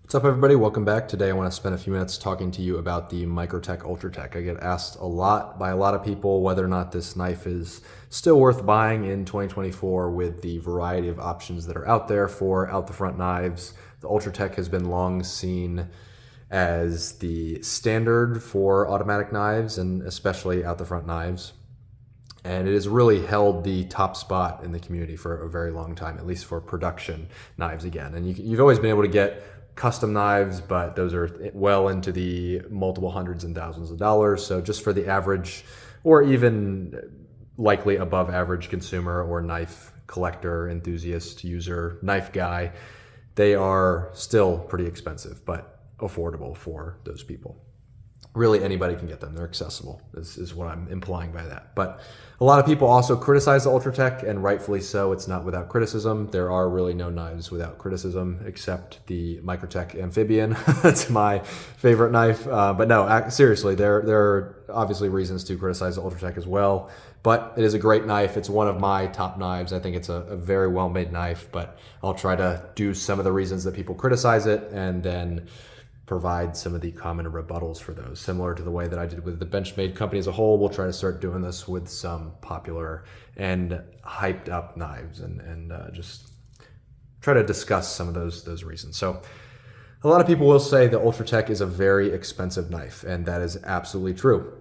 What's up, everybody? Welcome back. Today I want to spend a few minutes talking to you about the Microtech Ultratech. I get asked a lot by a lot of people whether or not this knife is still worth buying in 2024 with the variety of options that are out there for out-the-front knives. The Ultratech has been long seen as the standard for automatic knives and especially out-the-front knives. And it has really held the top spot in the community for a very long time, at least for production knives again. And you've always been able to get custom knives, but those are well into the multiple hundreds and thousands of dollars. So just for the average or even likely above average consumer or knife collector, enthusiast, user, knife guy, they are still pretty expensive, but affordable for those people. Really anybody can get them. They're accessible is what I'm implying by that. But a lot of people also criticize the Ultratech, and rightfully so. It's not without criticism. There are really no knives without criticism except the Microtech Amphibian. That's my favorite knife. But no, seriously, there are obviously reasons to criticize the Ultratech as well. But it is a great knife. It's one of my top knives. I think it's a very well-made knife, but I'll try to do some of the reasons that people criticize it and then provide some of the common rebuttals for those. Similar to the way that I did with the Benchmade company as a whole, we'll try to start doing this with some popular and hyped up knives and just try to discuss some of those reasons. So a lot of people will say the Ultratech is a very expensive knife, and that is absolutely true.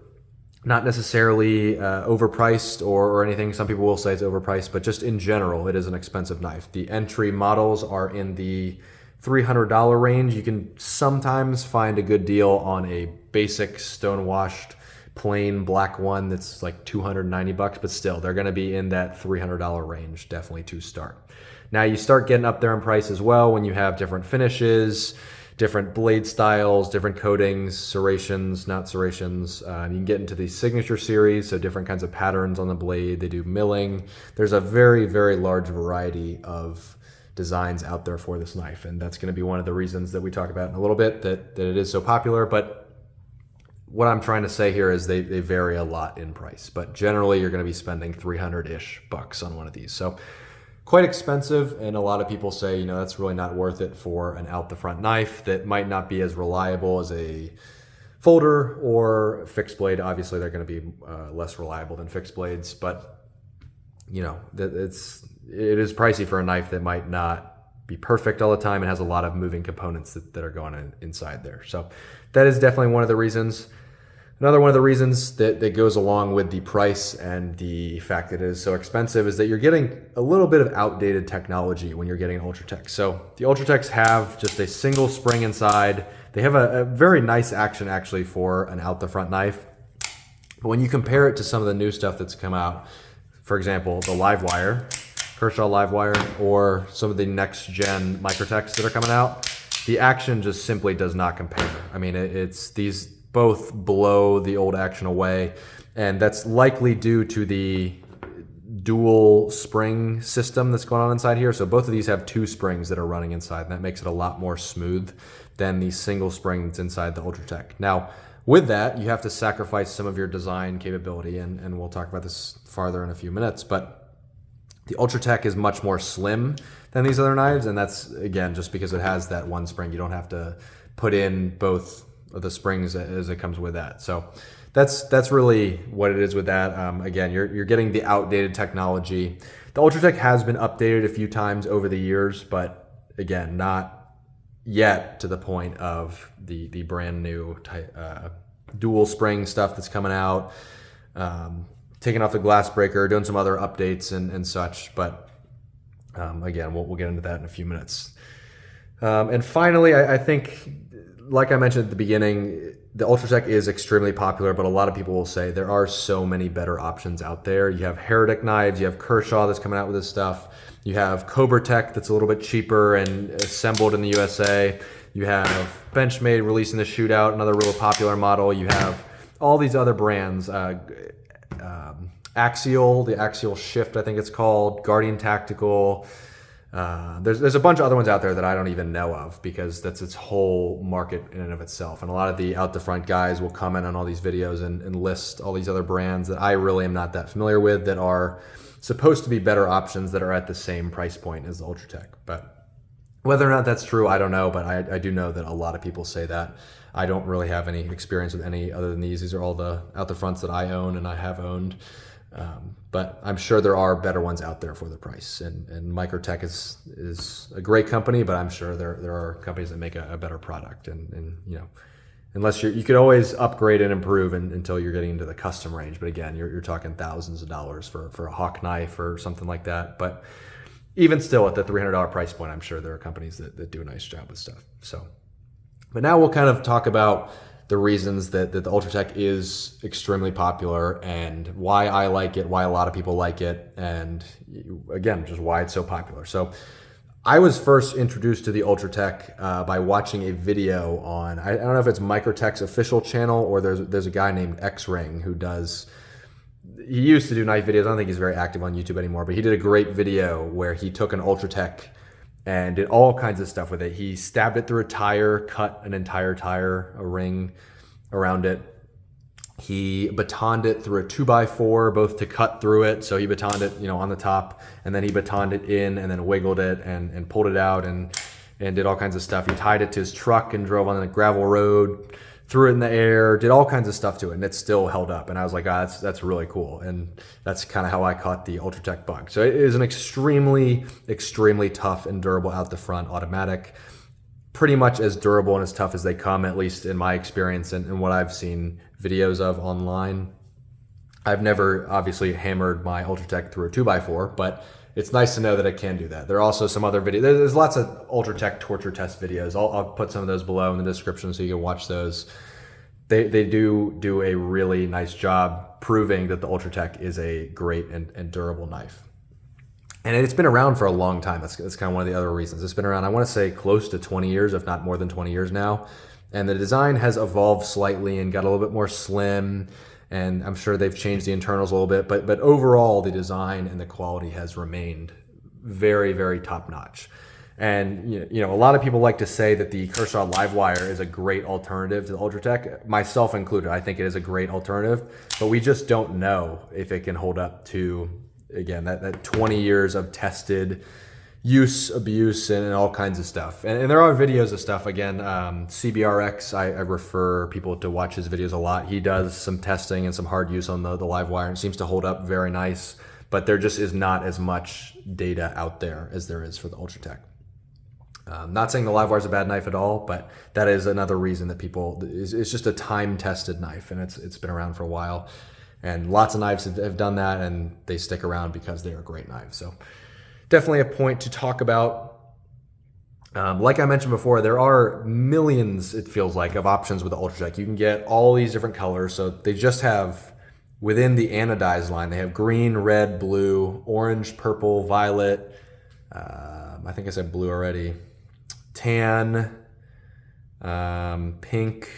Not necessarily overpriced or anything. Some people will say it's overpriced, but just in general, it is an expensive knife. The entry models are in the $300 range. You can sometimes find a good deal on a basic stone-washed plain black one that's like 290 bucks, but still they're going to be in that $300 range definitely to start. Now you start getting up there in price as well when you have different finishes, different blade styles, different coatings, serrations, not serrations. You can get into the signature series, so different kinds of patterns on the blade. They do milling. There's a very, very large variety of designs out there for this knife, and that's going to be one of the reasons that we talk about in a little bit that it is so popular. But what I'm trying to say here is they vary a lot in price, but generally you're going to be spending 300-ish bucks on one of these. So quite expensive, and a lot of people say, you know, that's really not worth it for an out the front knife that might not be as reliable as a folder or fixed blade. Obviously they're going to be less reliable than fixed blades, but you know, it is pricey for a knife that might not be perfect all the time and has a lot of moving components that are going on inside there. So that is definitely one of the reasons. Another one of the reasons that goes along with the price and the fact that it is so expensive is that you're getting a little bit of outdated technology when you're getting an Ultratech. So the Ultratechs have just a single spring inside. They have a very nice action actually for an out the front knife. But when you compare it to some of the new stuff that's come out, for example, the Livewire, Kershaw Livewire, or some of the next gen Microtechs that are coming out, the action just simply does not compare. I mean, it's these both blow the old action away, and that's likely due to the dual spring system that's going on inside here. So both of these have two springs that are running inside, and that makes it a lot more smooth than the single spring that's inside the Ultratech. Now, with that, you have to sacrifice some of your design capability, and we'll talk about this farther in a few minutes, but the Ultratech is much more slim than these other knives, and that's, again, just because it has that one spring. You don't have to put in both of the springs as it comes with that. So that's really what it is with that. Again, you're getting the outdated technology. The Ultratech has been updated a few times over the years, but again, not yet to the point of the brand new dual spring stuff that's coming out. Taking off the glass breaker, doing some other updates and such, but again, we'll get into that in a few minutes. And finally, I think, like I mentioned at the beginning, the Ultratech is extremely popular, but a lot of people will say there are so many better options out there. You have Heretic knives, you have Kershaw that's coming out with this stuff, you have Cobra-Tech that's a little bit cheaper and assembled in the USA, you have Benchmade releasing the Shootout, another real popular model, you have all these other brands, Axial, the Axial Shift, I think it's called, Guardian Tactical. There's a bunch of other ones out there that I don't even know of because that's its whole market in and of itself. And a lot of the out the front guys will comment on all these videos and list all these other brands that I really am not that familiar with that are supposed to be better options that are at the same price point as the Ultratech. But Whether or not that's true, I don't know, but I do know that a lot of people say that. I don't really have any experience with any other than these. These are all the out the fronts that I own and I have owned. But I'm sure there are better ones out there for the price. And Microtech is a great company, but I'm sure there are companies that make a better product. And you know, unless you could always upgrade and improve until you're getting into the custom range. But again, you're talking thousands of dollars for a hawk knife or something like that. But even still at the $300 price point, I'm sure there are companies that do a nice job with stuff. So, but now we'll kind of talk about the reasons that the Ultratech is extremely popular and why I like it, why a lot of people like it, and again, just why it's so popular. So I was first introduced to the Ultratech by watching a video on, I don't know if it's Microtech's official channel or there's a guy named X-Ring who does, he used to do knife videos. I don't think he's very active on YouTube anymore, but he did a great video where he took an Ultratech and did all kinds of stuff with it. He stabbed it through a tire, cut an entire tire, a ring around it. He batoned it through a 2x4, both to cut through it. So he batoned it, you know, on the top, and then he batoned it in and then wiggled it and pulled it out and did all kinds of stuff. He tied it to his truck and drove on a gravel road, threw it in the air, did all kinds of stuff to it, and it still held up. And I was like, that's really cool. And that's kind of how I caught the Ultratech bug. So it is an extremely, extremely tough and durable out the front automatic. Pretty much as durable and as tough as they come, at least in my experience and what I've seen videos of online. I've never obviously hammered my Ultratech through a 2x4, but it's nice to know that it can do that. There are also some other videos. There's lots of Ultratech torture test videos. I'll put some of those below in the description so you can watch those. They do a really nice job proving that the Ultratech is a great and durable knife. And it's been around for a long time. That's kind of one of the other reasons. It's been around, I want to say, close to 20 years, if not more than 20 years now. And the design has evolved slightly and got a little bit more slim. And I'm sure they've changed the internals a little bit, but overall the design and the quality has remained very, very top notch. And you know, a lot of people like to say that the Kershaw Livewire is a great alternative to the Ultratech, myself included. I think it is a great alternative, but we just don't know if it can hold up to, again, that 20 years of tested use, abuse, and all kinds of stuff. And there are videos of stuff. Again, CBRX, I refer people to watch his videos a lot. He does some testing and some hard use on the live wire and seems to hold up very nice, but there just is not as much data out there as there is for the Ultratech. Not saying the live wire is a bad knife at all, but that is another reason that it's just a time-tested knife, and it's been around for a while. And lots of knives have done that, and they stick around because they are great knives. So definitely a point to talk about. Like I mentioned before, there are millions, it feels like, of options with the Ultratech. You can get all these different colors. So they just have, within the anodized line, they have green, red, blue, orange, purple, violet. I think I said blue already. Tan, pink,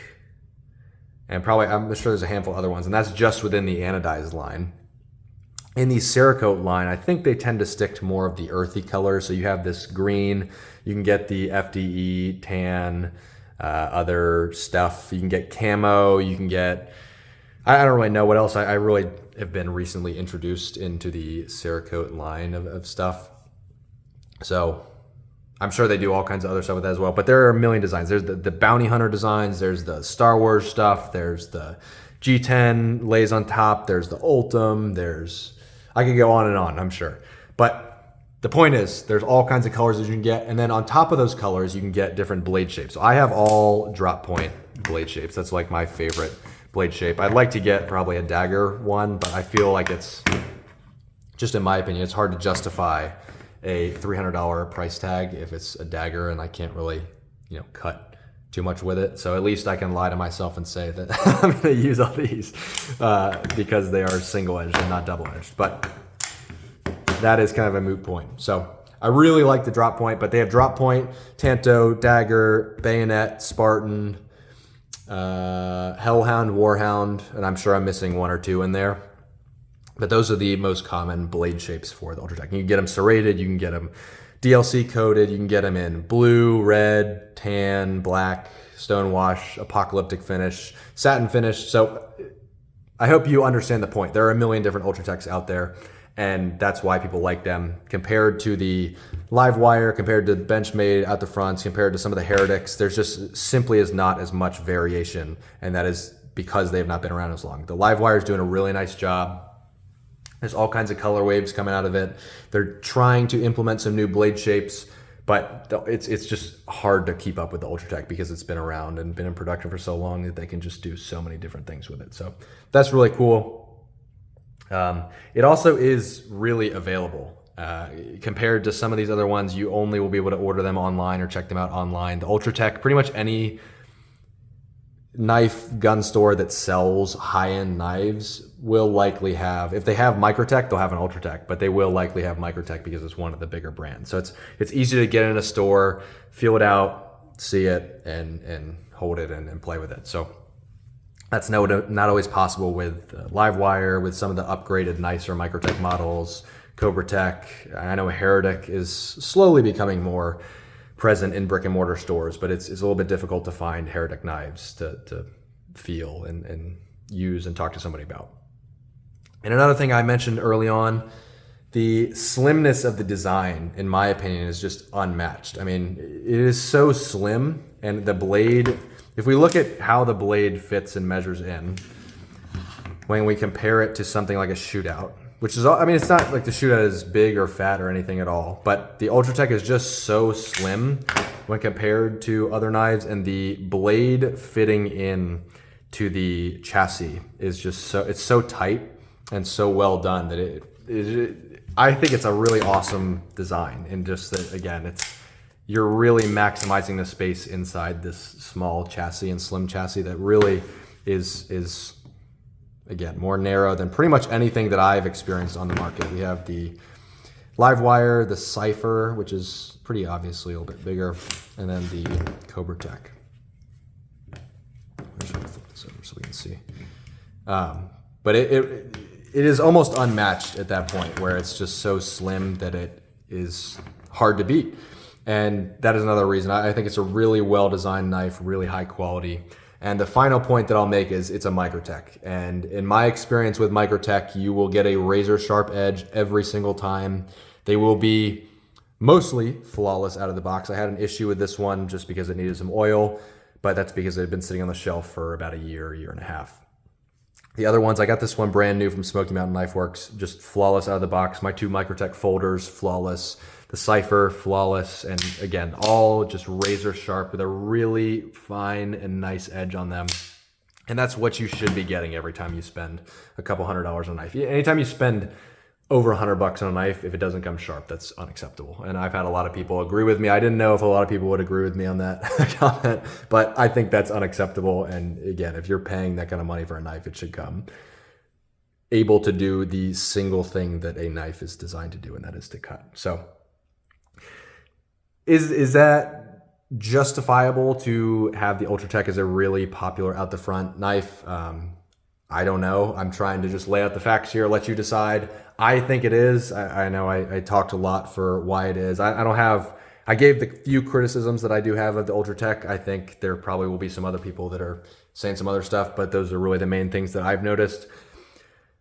and probably, I'm sure there's a handful of other ones, and that's just within the anodized line. In the Cerakote line, I think they tend to stick to more of the earthy colors. So you have this green, you can get the FDE, tan, other stuff. You can get camo, you can get, I don't really know what else. I really have been recently introduced into the Cerakote line of stuff. So I'm sure they do all kinds of other stuff with that as well, but there are a million designs. There's the Bounty Hunter designs, there's the Star Wars stuff, there's the G10 lays on top, there's the Ultim, I could go on and on, I'm sure. But the point is, there's all kinds of colors that you can get, and then on top of those colors, you can get different blade shapes. So I have all drop point blade shapes. That's like my favorite blade shape. I'd like to get probably a dagger one, but I feel like it's, just in my opinion, it's hard to justify a $300 price tag if it's a dagger and I can't really, you know, cut too much with it. So at least I can lie to myself and say that I'm going to use all these because they are single-edged and not double-edged. But that is kind of a moot point. So I really like the drop point, but they have drop point, Tanto, dagger, bayonet, Spartan, Hellhound, Warhound, and I'm sure I'm missing one or two in there. But those are the most common blade shapes for the Ultratech. You can get them serrated, you can get them DLC coated, you can get them in blue, red, tan, black, stonewash, apocalyptic finish, satin finish. So I hope you understand the point. There are a million different Ultratechs out there, And that's why people like them compared to the Livewire, compared to Benchmade out the fronts, compared to some of the Heretics. There's just simply is not as much variation, and that is because they have not been around as long. The Livewire is doing a really nice job. There's all kinds of color waves coming out of it. They're trying to implement some new blade shapes, but it's just hard to keep up with the Ultratech because it's been around and been in production for so long that they can just do so many different things with it. So that's really cool. It also is really available. Compared to some of these other ones, you only will be able to order them online or check them out online. The Ultratech, pretty much any knife gun store that sells high-end knives will likely have, if they have Microtech, they'll have an Ultratech, but they will likely have Microtech because it's one of the bigger brands. So it's easy to get in a store, feel it out, see it, and hold it and play with it. So that's not always possible with Livewire, with some of the upgraded, nicer Microtech models, Cobratech. I know Heretic is slowly becoming more present in brick and mortar stores, but it's a little bit difficult to find Heretic knives to feel and use and talk to somebody about. And another thing I mentioned early on, the slimness of the design, in my opinion, is just unmatched. I mean, it is so slim, and the blade, if we look at how the blade fits and measures in, when we compare it to something like a shootout, which is, I mean, it's not like the shootout is big or fat or anything at all, but the Ultratech is just so slim when compared to other knives, and the blade fitting in to the chassis is just it's so tight and so well done that I think it's a really awesome design. And just that, again, you're really maximizing the space inside this small chassis and slim chassis that really is again, more narrow than pretty much anything that I've experienced on the market. We have the Livewire, the Cypher, which is pretty obviously a little bit bigger, and then the Cobratech. I'm just gonna flip this over so we can see. But it is almost unmatched at that point, where it's just so slim that it is hard to beat. And that is another reason. I think it's a really well-designed knife, really high quality. And the final point that I'll make is it's a Microtech. And in my experience with Microtech, you will get a razor sharp edge every single time. They will be mostly flawless out of the box. I had an issue with this one just because it needed some oil, but that's because it had been sitting on the shelf for about a year and a half. The other ones, I got this one brand new from Smoky Mountain Knife Works, just flawless out of the box. My two Microtech folders, flawless. The Cypher, flawless, and again, all just razor sharp with a really fine and nice edge on them. And that's what you should be getting every time you spend a couple $100s on a knife. Anytime you spend over $100 on a knife, if it doesn't come sharp, that's unacceptable. And I've had a lot of people agree with me. I didn't know if a lot of people would agree with me on that comment, but I think that's unacceptable. And again, if you're paying that kind of money for a knife, it should come able to do the single thing that a knife is designed to do, and that is to cut. So is that justifiable to have the Ultratech as a really popular out the front knife? I don't know. I'm trying to just lay out the facts here, let you decide. I think it is. I know I talked a lot for why it is. I gave the few criticisms that I do have of the Ultratech. I think there probably will be some other people that are saying some other stuff, but those are really the main things that I've noticed.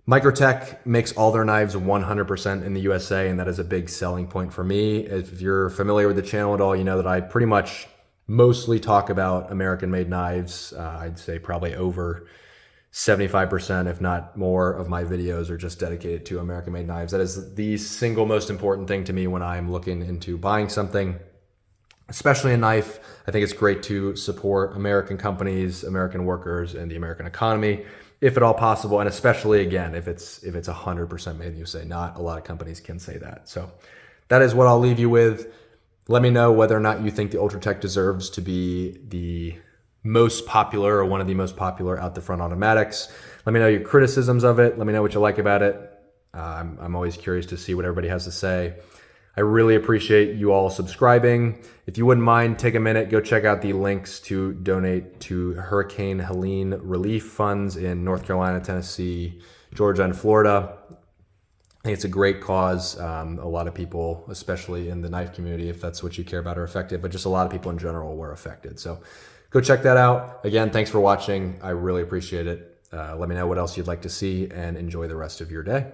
Microtech makes all their knives 100% in the USA, and that is a big selling point for me. If you're familiar with the channel at all, you know that I pretty much mostly talk about American-made knives. I'd say probably over 75%, if not more, of my videos are just dedicated to American-made knives. That is the single most important thing to me when I'm looking into buying something, especially a knife. I think it's great to support American companies, American workers, and the American economy, if at all possible, and especially, again, if it's 100% made in the USA. Not a lot of companies can say that. So that is what I'll leave you with. Let me know whether or not you think the Ultratech deserves to be the most popular or one of the most popular out the front automatics. Let me know your criticisms of it. Let me know what you like about it. I'm always curious to see what everybody has to say. I really appreciate you all subscribing. If you wouldn't mind, take a minute, go check out the links to donate to Hurricane Helene relief funds in North Carolina, Tennessee, Georgia, and Florida. I think it's a great cause. A lot of people, especially in the knife community, if that's what you care about, are affected, but just a lot of people in general were affected. So go check that out. Again, thanks for watching. I really appreciate it. Let me know what else you'd like to see, and enjoy the rest of your day.